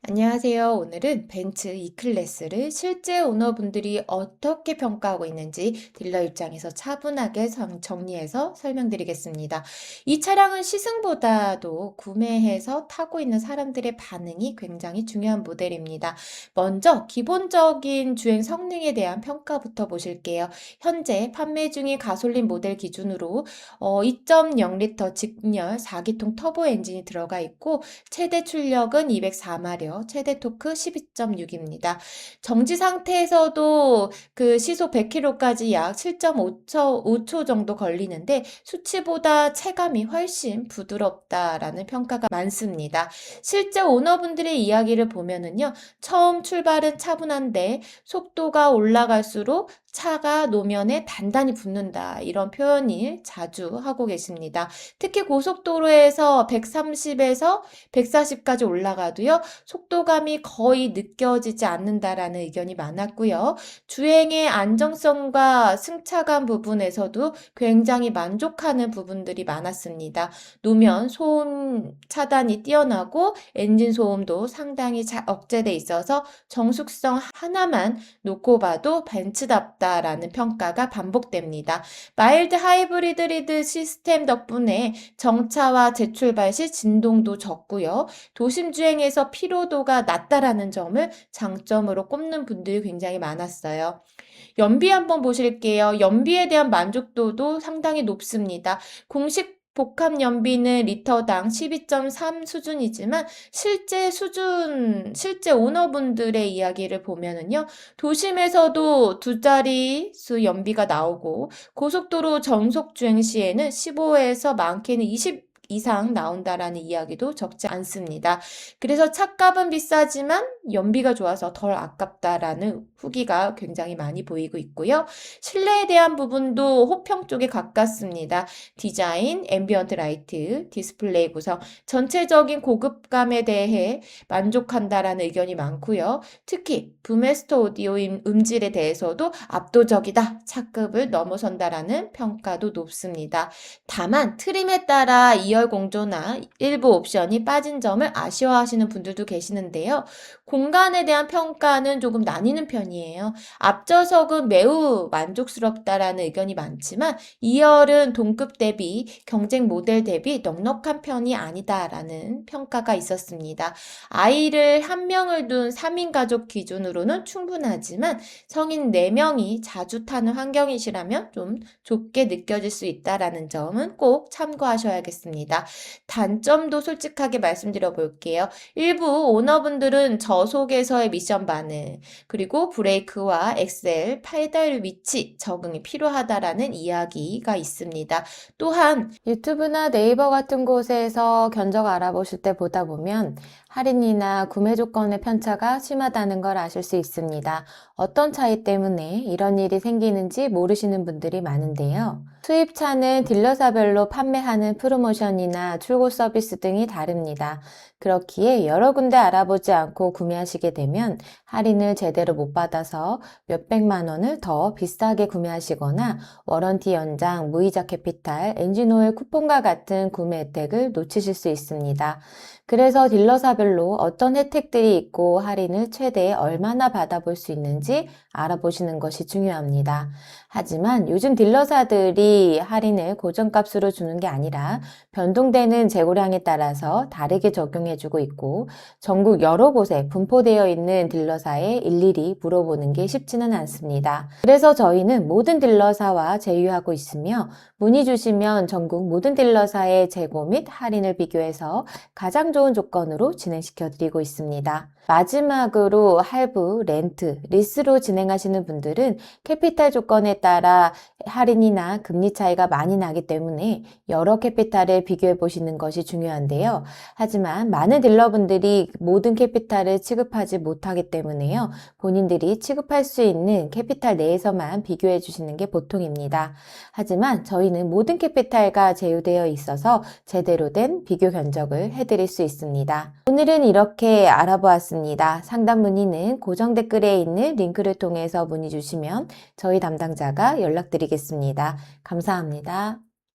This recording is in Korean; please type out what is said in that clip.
안녕하세요. 오늘은 벤츠 E클래스를 실제 오너분들이 어떻게 평가하고 있는지 딜러 입장에서 차분하게 정리해서 설명드리겠습니다. 이 차량은 시승보다도 구매해서 타고 있는 사람들의 반응이 굉장히 중요한 모델입니다. 먼저 기본적인 주행 성능에 대한 평가부터 보실게요. 현재 판매 중인 가솔린 모델 기준으로 2.0리터 직렬 4기통 터보 엔진이 들어가 있고 최대 출력은 204마력, 최대 토크 12.6입니다. 정지 상태에서도 그 시속 100km까지 약 7.5초 정도 걸리는데 수치보다 체감이 훨씬 부드럽다라는 평가가 많습니다. 실제 오너분들의 이야기를 보면은요, 처음 출발은 차분한데 속도가 올라갈수록 차가 노면에 단단히 붙는다. 이런 표현을 자주 하고 계십니다. 특히 고속도로에서 130에서 140까지 올라가도요, 속도감이 거의 느껴지지 않는다라는 의견이 많았고요. 주행의 안정성과 승차감 부분에서도 굉장히 만족하는 부분들이 많았습니다. 노면 소음 차단이 뛰어나고 엔진 소음도 상당히 잘 억제돼 있어서 정숙성 하나만 놓고 봐도 벤츠답다라는 평가가 반복됩니다. 마일드 하이브리드 리드 시스템 덕분에 정차와 재출발 시 진동도 적고요. 도심 주행에서 피로도가 낮다라는 점을 장점으로 꼽는 분들이 굉장히 많았어요. 연비 한번 보실게요. 연비에 대한 만족도도 상당히 높습니다. 공식 복합 연비는 리터당 12.3 수준이지만 실제 오너분들의 이야기를 보면은요, 도심에서도 두 자릿수 연비가 나오고 고속도로 전속 주행 시에는 15에서 많게는 20 이상 나온다라는 이야기도 적지 않습니다. 그래서 차값은 비싸지만 연비가 좋아서 덜 아깝다라는 후기가 굉장히 많이 보이고 있고요. 실내에 대한 부분도 호평 쪽에 가깝습니다. 디자인, 앰비언트 라이트, 디스플레이 구성, 전체적인 고급감에 대해 만족한다라는 의견이 많고요. 특히 부메스터 오디오 음질에 대해서도 압도적이다, 차급을 넘어선다라는 평가도 높습니다. 다만 트림에 따라 2열 공조나 일부 옵션이 빠진 점을 아쉬워하시는 분들도 계시는데요. 공간에 대한 평가는 조금 나뉘는 편이에요. 앞좌석은 매우 만족스럽다라는 의견이 많지만 2열은 동급 대비 경쟁 모델 대비 넉넉한 편이 아니다라는 평가가 있었습니다. 아이를 한 명을 둔 3인 가족 기준으로는 충분하지만 성인 4명이 자주 타는 환경이시라면 좀 좁게 느껴질 수 있다라는 점은 꼭 참고하셔야겠습니다. 단점도 솔직하게 말씀드려 볼게요. 일부 오너분들은 저속에서의 미션 반응, 그리고 브레이크와 엑셀, 페달 위치 적응이 필요하다라는 이야기가 있습니다. 또한 유튜브나 네이버 같은 곳에서 견적 알아보실 때 보다 보면 할인이나 구매 조건의 편차가 심하다는 걸 아실 수 있습니다. 어떤 차이 때문에 이런 일이 생기는지 모르시는 분들이 많은데요. 수입차는 딜러사별로 판매하는 프로모션이나 출고 서비스 등이 다릅니다. 그렇기에 여러 군데 알아보지 않고 구매하시게 되면 할인을 제대로 못 받아서 몇백만 원을 더 비싸게 구매하시거나 워런티 연장, 무이자 캐피탈, 엔진오일 쿠폰과 같은 구매 혜택을 놓치실 수 있습니다. 그래서 딜러사별로 어떤 혜택들이 있고 할인을 최대 얼마나 받아볼 수 있는지 알아보시는 것이 중요합니다. 하지만 요즘 딜러사들이 할인을 고정값으로 주는 게 아니라 변동되는 재고량에 따라서 다르게 적용해주고 있고 전국 여러 곳에 분포되어 있는 딜러사에 일일이 물어보는 게 쉽지는 않습니다. 그래서 저희는 모든 딜러사와 제휴하고 있으며 문의 주시면 전국 모든 딜러사의 재고 및 할인을 비교해서 가장 좋은 조건으로 진행시켜 드리고 있습니다. 마지막으로 할부, 렌트, 리스로 진행하시는 분들은 캐피탈 조건에 따라 할인이나 금리 차이가 많이 나기 때문에 여러 캐피탈을 비교해 보시는 것이 중요한데요. 하지만 많은 딜러분들이 모든 캐피탈을 취급하지 못하기 때문에요. 본인들이 취급할 수 있는 캐피탈 내에서만 비교해 주시는 게 보통입니다. 하지만 저희는 모든 캐피탈과 제휴되어 있어서 제대로 된 비교 견적을 해드릴 수 있습니다. 오늘은 이렇게 알아보았습니다. 상담 문의는 고정 댓글에 있는 링크를 통해서 문의 주시면 저희 담당자가 연락드리겠습니다. 감사합니다.